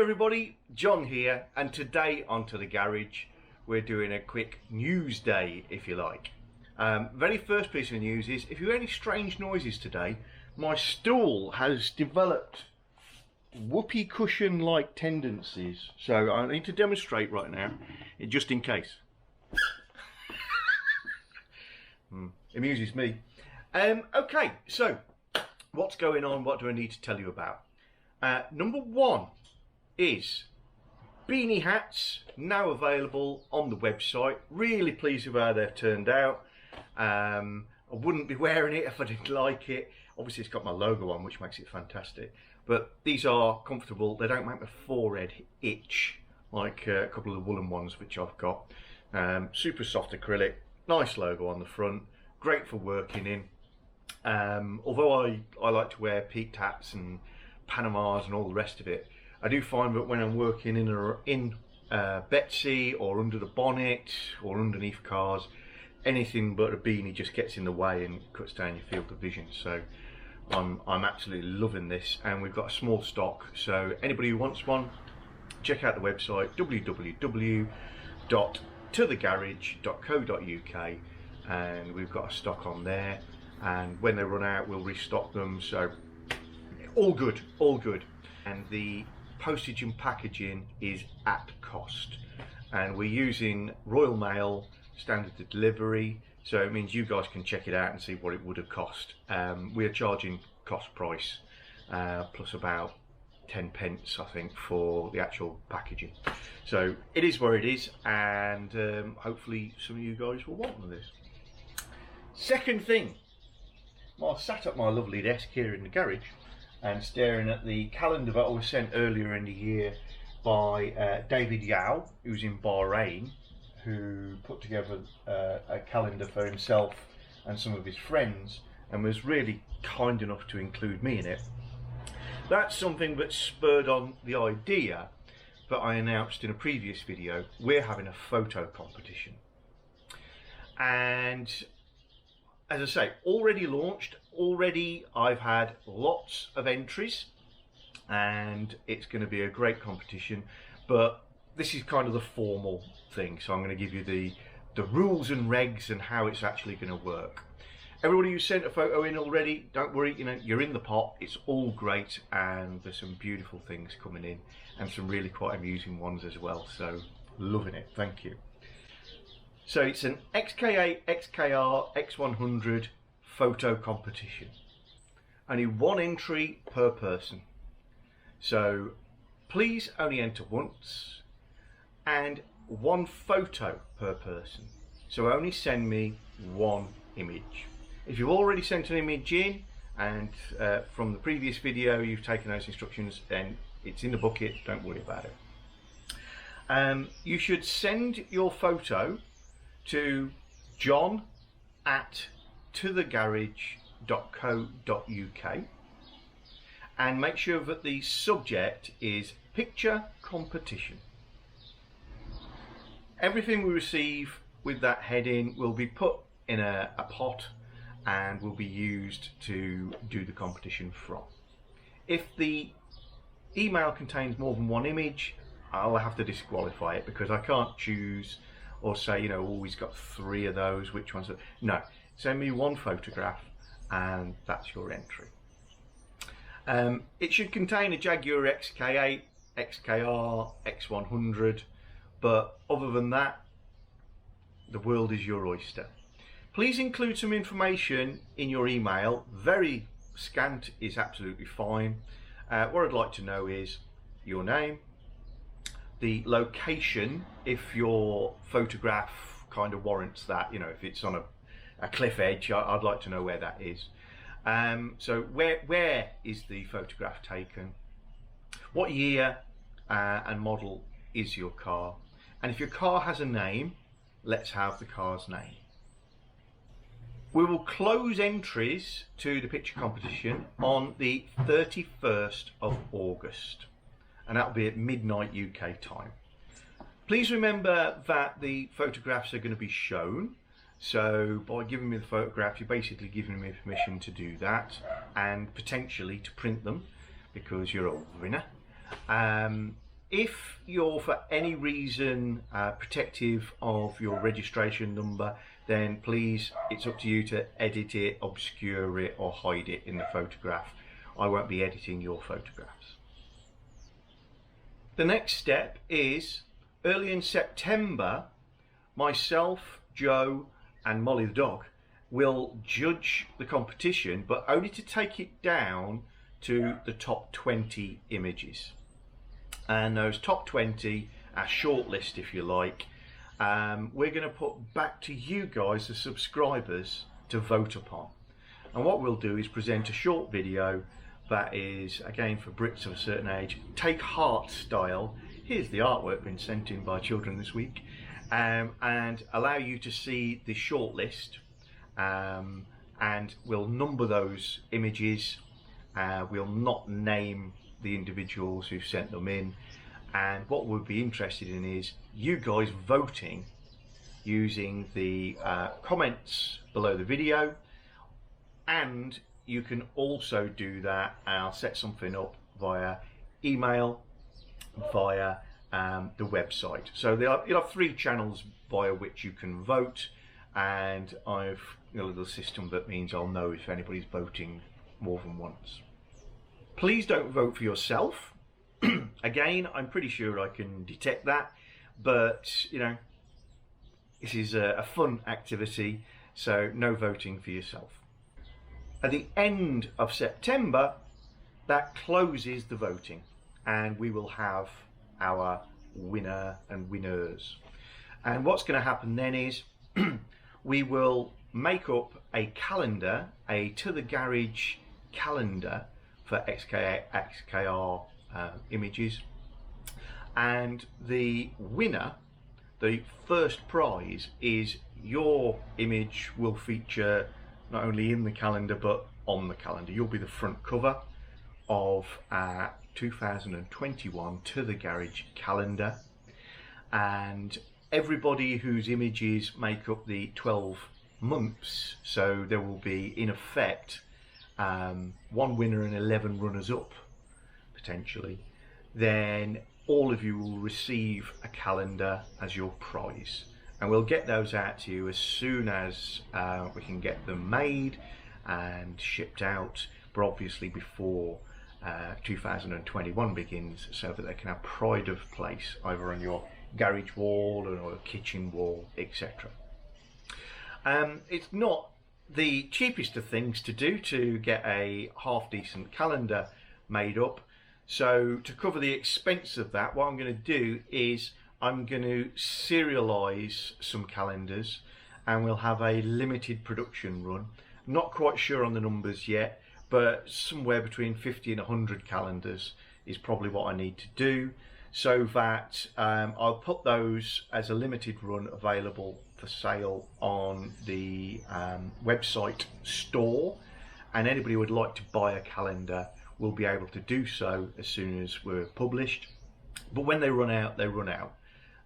everybody, John here, and today onto the garage we're doing a quick news day, if you like. Very first piece of news is, if you hear any strange noises today, my stool has developed whoopee cushion like tendencies, so I need to demonstrate right now, just in case. Amuses me. Okay, so what's going on? What do I need to tell you about? Number one is beanie hats now available on the website. Really pleased with how they've turned out. I wouldn't be wearing it if I didn't like it. Obviously it's got my logo on, which makes it fantastic, but these are comfortable. They don't make my forehead itch like a couple of the woolen ones which I've got. Super soft acrylic, nice logo on the front, great for working in. Although I like to wear peaked hats and Panamas and all the rest of it, I do find that when I'm working in Betsy or under the bonnet or underneath cars, anything but a beanie just gets in the way and cuts down your field of vision. So I'm absolutely loving this, and we've got a small stock, so anybody who wants one, check out the website www.tothegarage.co.uk, and we've got a stock on there, and when they run out we'll restock them. So all good, all good. And the postage and packaging is at cost, and we're using Royal Mail standard delivery, so it means you guys can check it out and see what it would have cost. We are charging cost price plus about 10 pence I think for the actual packaging, so it is where it is, and hopefully some of you guys will want one of this. Second thing, well, I sat at my lovely desk here in the garage and staring at the calendar that I was sent earlier in the year by David Yao, who's in Bahrain, who put together a calendar for himself and some of his friends and was really kind enough to include me in it. That's something that spurred on the idea that I announced in a previous video. We're having a photo competition, and as I say, already launched. Already I've had lots of entries and it's going to be a great competition, but this is kind of the formal thing, so I'm going to give you the rules and regs and how it's actually going to work. Everybody who sent a photo in already, don't worry, you know, you're in the pot. It's all great, and there's some beautiful things coming in and some really quite amusing ones as well, so loving it. Thank you. So it's an XK8 XKR X100 photo competition. Only one entry per person, so please only enter once, and one photo per person, so only send me one image. If you've already sent an image in and from the previous video you've taken those instructions, then it's in the bucket, don't worry about it. You should send your photo to john@tothegarage.co.uk and make sure that the subject is picture competition. Everything we receive with that heading will be put in a pot and will be used to do the competition from. If the email contains more than one image, I'll have to disqualify it, because I can't choose or say, you know, oh, he's got 3 of those, which ones? No, send me one photograph and that's your entry. It should contain a Jaguar XK8 XKR X100, but other than that, the world is your oyster. Please include some information in your email. Very scant is absolutely fine. What I'd like to know is your name, the location, if your photograph kind of warrants that, you know, if it's on a cliff edge, I'd like to know where that is. So where is the photograph taken? What year and model is your car? And if your car has a name, let's have the car's name. We will close entries to the picture competition on the 31st of August, and that'll be at midnight UK time. Please remember that the photographs are going to be shown, so by giving me the photograph you're basically giving me permission to do that and potentially to print them, because you're a winner. if you're for any reason protective of your registration number, then please, it's up to you to edit it, obscure it, or hide it in the photograph. I won't be editing your photographs. The next step is early in September, myself, Joe, and Molly the dog will judge the competition, but only to take it down to the top 20 images. And those top 20, our shortlist if you like, we're going to put back to you guys, the subscribers, to vote upon. And what we'll do is present a short video that is, again, for Brits of a certain age, take heart style. Here's the artwork been sent in by children this week, and allow you to see the shortlist, and we'll number those images. We'll not name the individuals who sent them in, and what we'll be interested in is you guys voting using the comments below the video, and you can also do that. I'll set something up via email, via the website. So you'll have 3 channels via which you can vote, and I've got a little system that means I'll know if anybody's voting more than once. Please don't vote for yourself. Again, I'm pretty sure I can detect that, but you know, this is a fun activity, so no voting for yourself. At the end of September, that closes the voting, and we will have our winner and winners. And what's going to happen then is we will make up a calendar, a To The Garage calendar for XK8 XKR images, and the winner, the first prize, is your image will feature not only in the calendar but on the calendar. You'll be the front cover of our 2021 To The Garage calendar, and everybody whose images make up the 12 months, so there will be in effect 1 winner and 11 runners up potentially, then all of you will receive a calendar as your prize, and we'll get those out to you as soon as we can get them made and shipped out, but obviously before 2021 begins, so that they can have pride of place either on your garage wall or a kitchen wall, etc. It's not the cheapest of things to do to get a half decent calendar made up, so to cover the expense of that, what I'm going to do is I'm going to serialize some calendars, and we'll have a limited production run. Not quite sure on the numbers yet, but somewhere between 50 and 100 calendars is probably what I need to do, so that I'll put those as a limited run available for sale on the website store, and anybody who would like to buy a calendar will be able to do so as soon as we're published. But when they run out, they run out.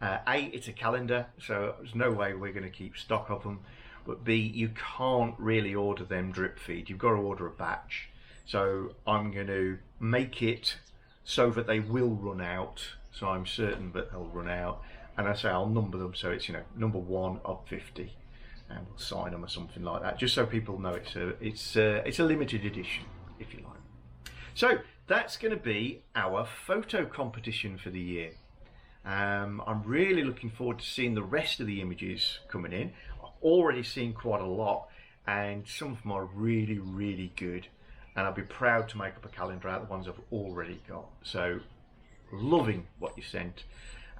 A, it's a calendar, so there's no way we're going to keep stock of them, but B, you can't really order them drip feed. You've got to order a batch, so I'm going to make it so that they will run out, so I'm certain that they'll run out, and I say I'll number them so it's, you know, number 1 of 50, and we'll sign them or something like that, just so people know it's a limited edition, if you like. So that's going to be our photo competition for the year. I'm really looking forward to seeing the rest of the images coming in. I've already seen quite a lot, and some of them are really, really good, and I'll be proud to make up a calendar out of the ones I've already got. So loving what you sent,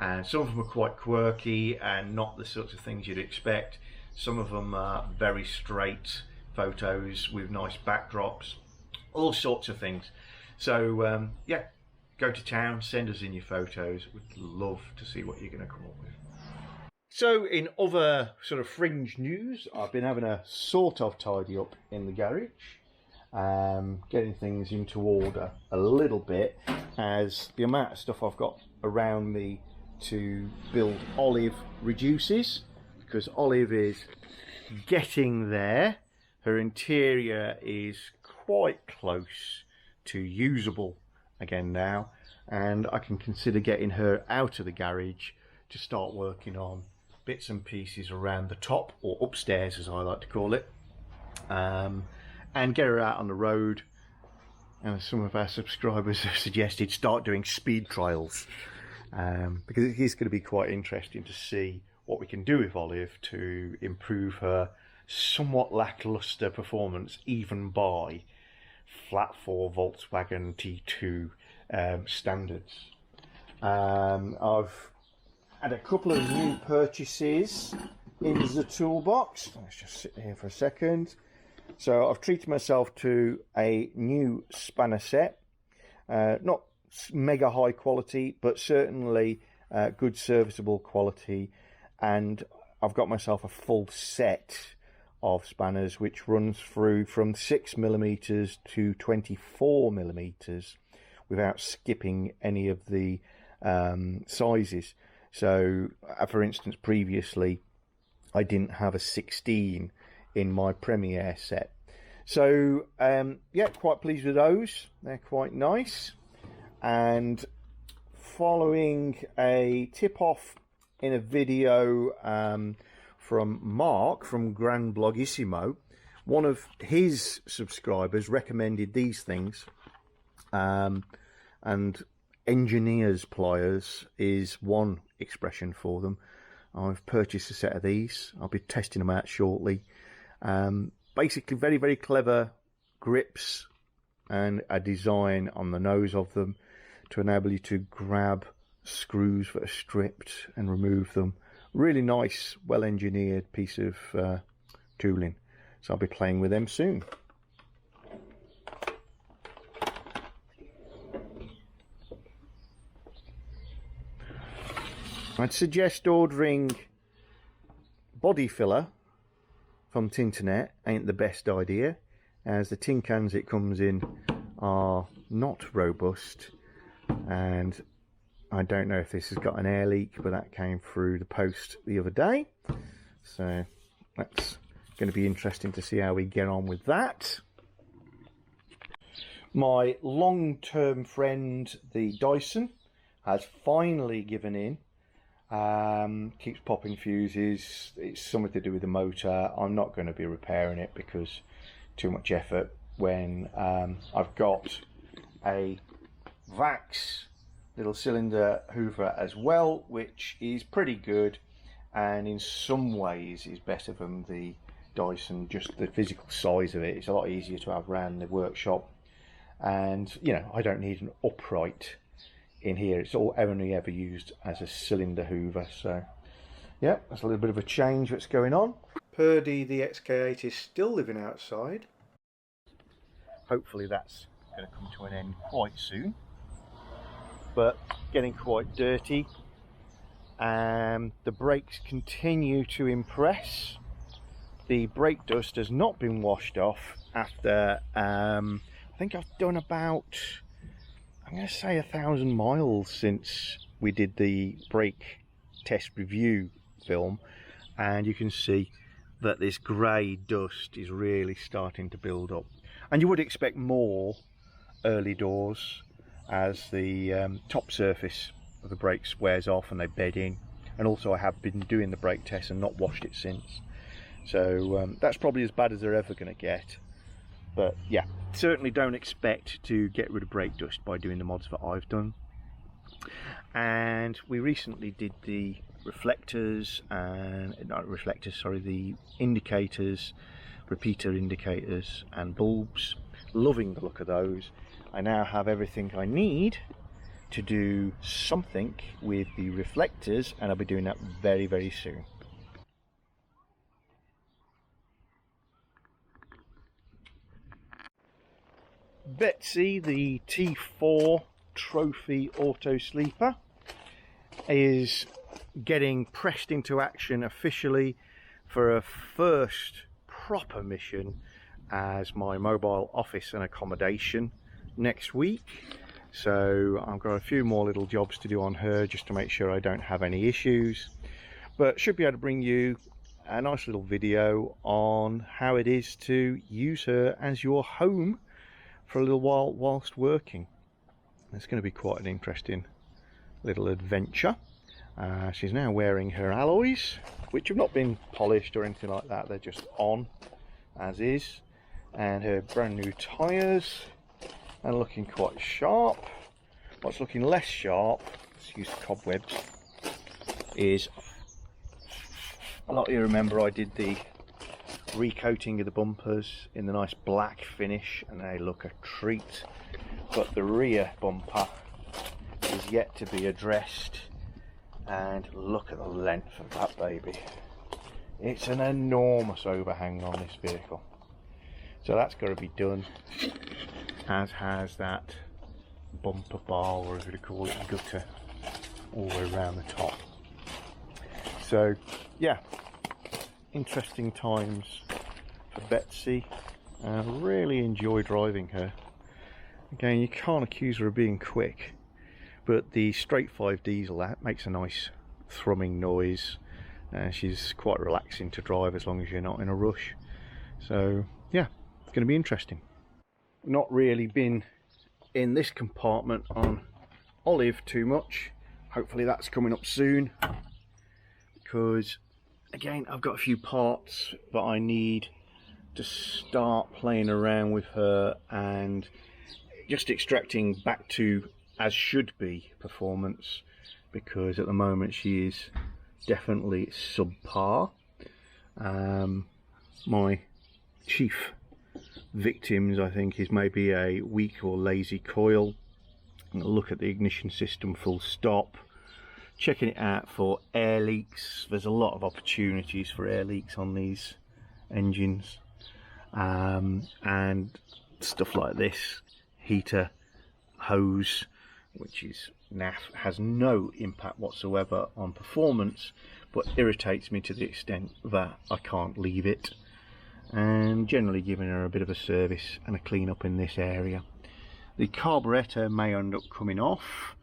and some of them are quite quirky and not the sorts of things you'd expect. Some of them are very straight photos with nice backdrops, all sorts of things. So yeah, go to town, send us in your photos. We'd love to see what you're going to come up with. So in other sort of fringe news, I've been having a sort of tidy up in the garage, getting things into order a little bit, as the amount of stuff I've got around me to build Olive reduces, because Olive is getting there. Her interior is quite close to usable again now, and I can consider getting her out of the garage to start working on bits and pieces around the top, or upstairs as I like to call it, and get her out on the road. And some of our subscribers have suggested start doing speed trials, because it is going to be quite interesting to see what we can do with Olive to improve her somewhat lackluster performance, even by flat 4 Volkswagen T2 standards. I've had a couple of new purchases in the toolbox. Let's just sit here for a second. So I've treated myself to a new spanner set, not mega high quality, but certainly good serviceable quality, and I've got myself a full set of spanners which runs through from 6mm to 24mm without skipping any of the sizes. So for instance, previously I didn't have a 16 in my Premiere set. So yeah, quite pleased with those. They're quite nice. And following a tip off in a video from Mark from Grand Blogissimo, one of his subscribers recommended these things, and engineer's pliers is one expression for them. I've purchased a set of these. I'll be testing them out shortly. Basically very, very clever grips and a design on the nose of them to enable you to grab screws that are stripped and remove them. Really nice, well engineered piece of tooling. So I'll be playing with them soon. I'd suggest ordering body filler from Tinternet ain't the best idea, as the tin cans it comes in are not robust, and I don't know if this has got an air leak, but that came through the post the other day, so that's going to be interesting to see how we get on with that. My long-term friend, the Dyson, has finally given in. Keeps popping fuses. It's something to do with the motor. I'm not going to be repairing it because too much effort, when I've got a Vax little cylinder hoover as well, which is pretty good and in some ways is better than the Dyson. Just the physical size of it, it's a lot easier to have around the workshop, and you know, I don't need an upright in here. It's all only ever used as a cylinder hoover. So yeah, that's a little bit of a change that's going on. Purdy the XK8 is still living outside. Hopefully that's going to come to an end quite soon, but getting quite dirty. The brakes continue to impress. The brake dust has not been washed off after I think I've done about, I'm going to say 1,000 miles since we did the brake test review film, and you can see that this grey dust is really starting to build up, and you would expect more early doors as the top surface of the brakes wears off and they bed in. And also I have been doing the brake test and not washed it since, so that's probably as bad as they're ever going to get. But yeah, certainly don't expect to get rid of brake dust by doing the mods that I've done. And we recently did the reflectors, and not reflectors, sorry, the indicators, repeater indicators and bulbs. Loving the look of those. I now have everything I need to do something with the reflectors, and I'll be doing that very, very soon. Betsy, the T4 trophy auto sleeper, is getting pressed into action officially for a first proper mission as my mobile office and accommodation next week. So I've got a few more little jobs to do on her just to make sure I don't have any issues, but should be able to bring you a nice little video on how it is to use her as your home for a little while whilst working. It's going to be quite an interesting little adventure. She's now wearing her alloys, which have not been polished or anything like that, they're just on as is, and her brand new tyres, and looking quite sharp. What's looking less sharp, excuse the cobwebs, is a lot of you remember I did the recoating of the bumpers in the nice black finish, and they look a treat, but the rear bumper is yet to be addressed, and look at the length of that baby. It's an enormous overhang on this vehicle, so that's got to be done, as has that bumper bar, or whatever you call it, gutter, all the way around the top. So yeah, interesting times for Betsy. I really enjoy driving her. Again, you can't accuse her of being quick, but the straight 5 diesel, that makes a nice thrumming noise. She's quite relaxing to drive as long as you're not in a rush. So yeah, it's going to be interesting. Not really been in this compartment on Olive too much. Hopefully that's coming up soon, because again, I've got a few parts that I need to start playing around with her and just extracting back to as should be performance, because at the moment she is definitely subpar. My chief victims, I think, is maybe a weak or lazy coil. Look at the ignition system full stop, checking it out for air leaks. There's a lot of opportunities for air leaks on these engines, and stuff like this, heater hose, which is naff, has no impact whatsoever on performance, but irritates me to the extent that I can't leave it, and generally giving her a bit of a service and a clean up in this area. The carburettor may end up coming off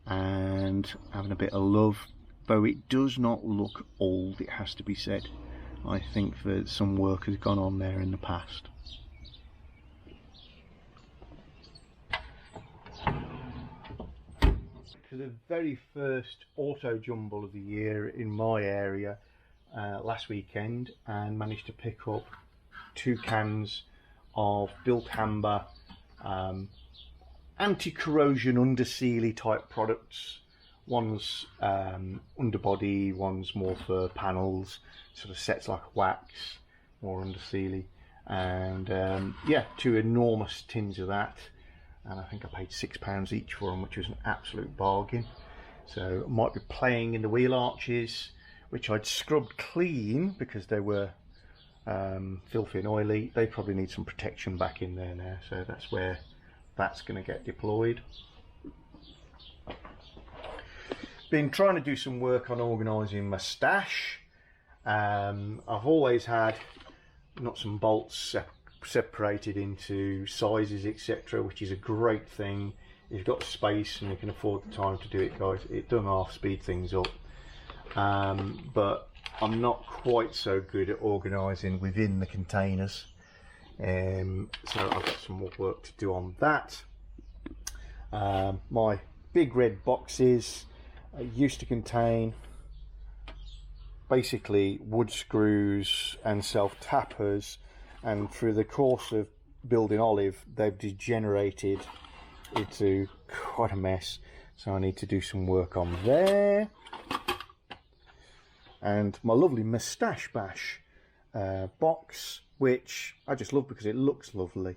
and having a bit of love, though it does not look old, it has to be said. I think that some work has gone on there in the past. For the very first auto jumble of the year in my area last weekend, and managed to pick up 2 cans of Built Amber anti-corrosion undersealy type products. One's underbody, one's more for panels, sort of sets like wax, more undersealy, and yeah, 2 enormous tins of that, and I think I paid £6 each for them, which was an absolute bargain. So I might be playing in the wheel arches, which I'd scrubbed clean because they were filthy and oily. They probably need some protection back in there now, so that's where that's going to get deployed. Been trying to do some work on organising my stash. I've always had nuts and bolts separated into sizes, etc., which is a great thing. If you've got space and you can afford the time to do it, guys, it does half speed things up. But I'm not quite so good at organising within the containers. So I've got some more work to do on that. My big red boxes used to contain basically wood screws and self tappers, and through the course of building Olive, they've degenerated into quite a mess, so I need to do some work on there. And my lovely Moustache Bash box, which I just love because it looks lovely,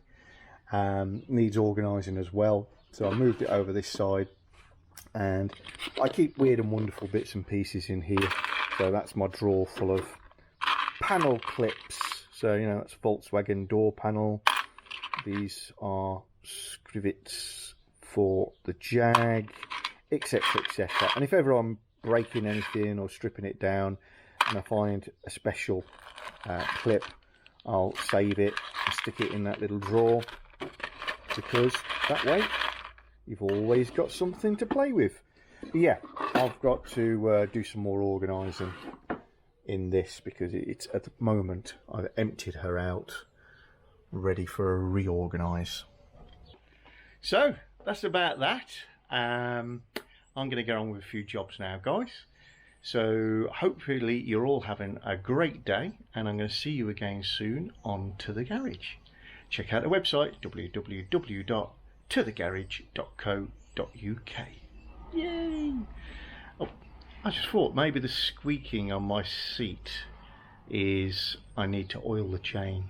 needs organising as well, so I moved it over this side, and I keep weird and wonderful bits and pieces in here. So that's my drawer full of panel clips. So, you know, that's Volkswagen door panel. These are scrivets for the Jag, etc, etc. And if ever I'm breaking anything or stripping it down and I find a special clip, I'll save it and stick it in that little drawer, because that way you've always got something to play with. But yeah, I've got to do some more organising in this, because it's at the moment I've emptied her out, ready for a reorganise. So that's about that. I'm going to get on with a few jobs now, guys. So hopefully you're all having a great day, and I'm going to see you again soon on To The Garage. Check out the website www.tothegarage.co.uk. Yay! Oh, I just thought maybe the squeaking on my seat is I need to oil the chain.